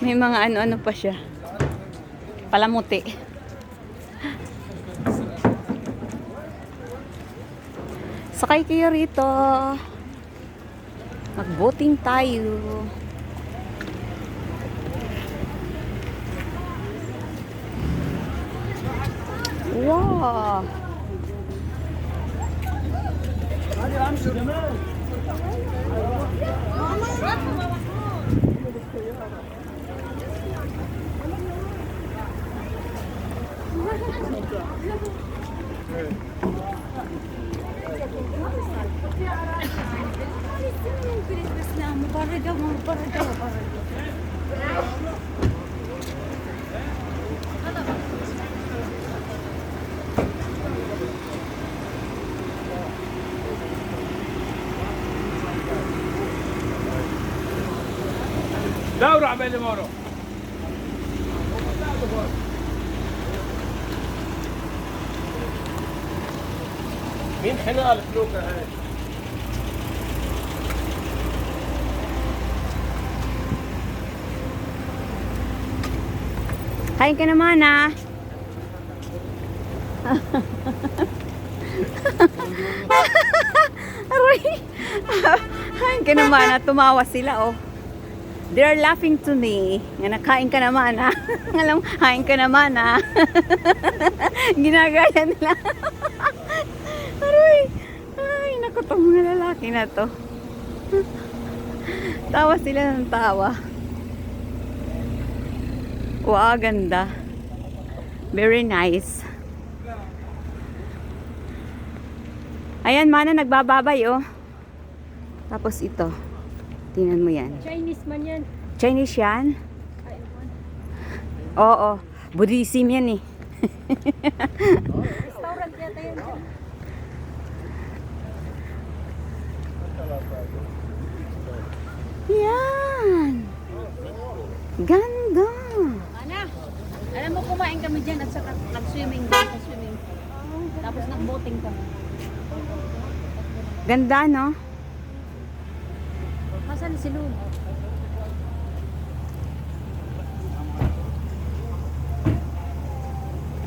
May mga ano-ano pa siya. Palamuti. Sakay kayo rito. Mag-boating tayo. Wow! دوروا عبالي مورو مين حنا الفلوكة هاي Kain ka naman ah. Aray. Kain ka naman ah. Tumawa sila oh. They're laughing to me. Nga nakain ka naman ah. Alam, kain ka naman ah. Ginagaya nila. Aray. Ay, naku, itong mga lalaki na to. Tawa sila ng tawa. Wow, ganda. Very nice. Ayan, mana nagbababay oh. Tapos ito. Tingnan mo yan. Chinese man yan. Chinese yan? Oo. Buddhism yan eh. Restaurant yata yan dyan. Yan. Ganda. Ana, alam mo kumain kami dyan at saka nag-swimming dyan sa swimming. Tapos nag-boating kami. Ganda no? Masan si Lou?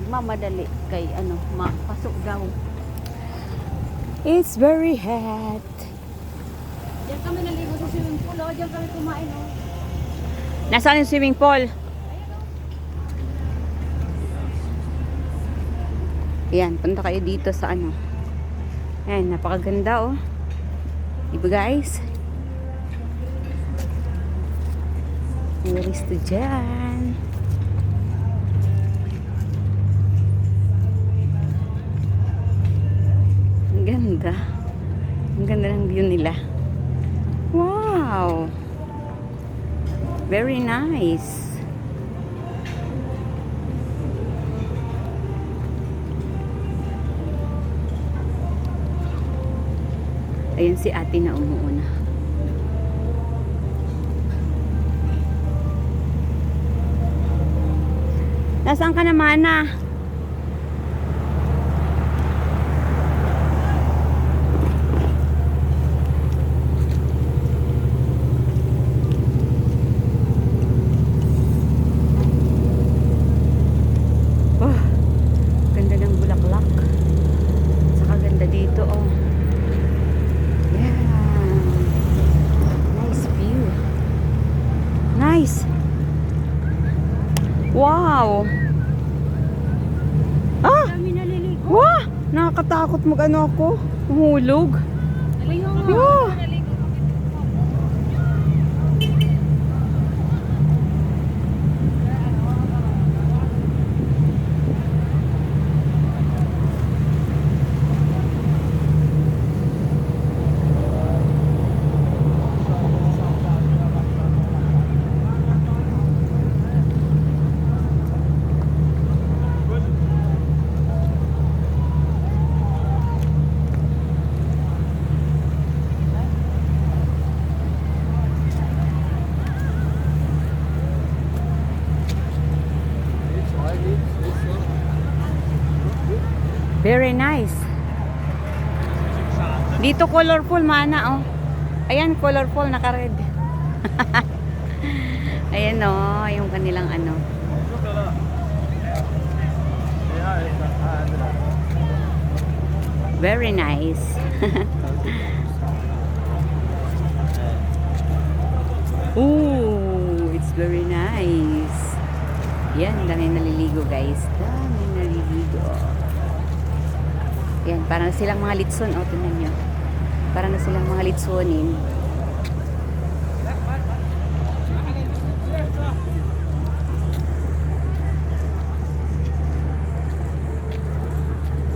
Mamadali kay ano, pasok daw. It's very hot. Diyan kami naligo sa swimming pool, oh. Diyan kami kumain, oh. Nasaan yung swimming pool? Ayan, punta kayo dito sa ano. Ayan, napakaganda oh. Diba guys? Tourist to dyan. Ang ganda. Ang ganda ng view nila. Wow! Very nice. Ayan si ate na umuuna. Nasaan ka naman na? Oh, ganda ng bulaklak. Saka ganda dito oh. Yeah. Nice view. Nice. Wow. Ah! Kami naliligo. Wow! Nakakatakot mag-ano ako. Humulog. Naligo nga. Wow! Naligo. Very nice. Dito colorful mana oh. Ayan, colorful, naka-red. Ayan o, yung kanilang ano. شكرا. Very nice. Ooh, it's very nice. Yan, dami naliligo guys. Dami naliligo. Yan, parang silang mga litson. O, tingnan nyo. Parang na silang mga litsonin.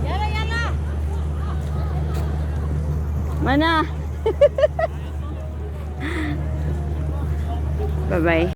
Yala, yala! Mana? Bye-bye.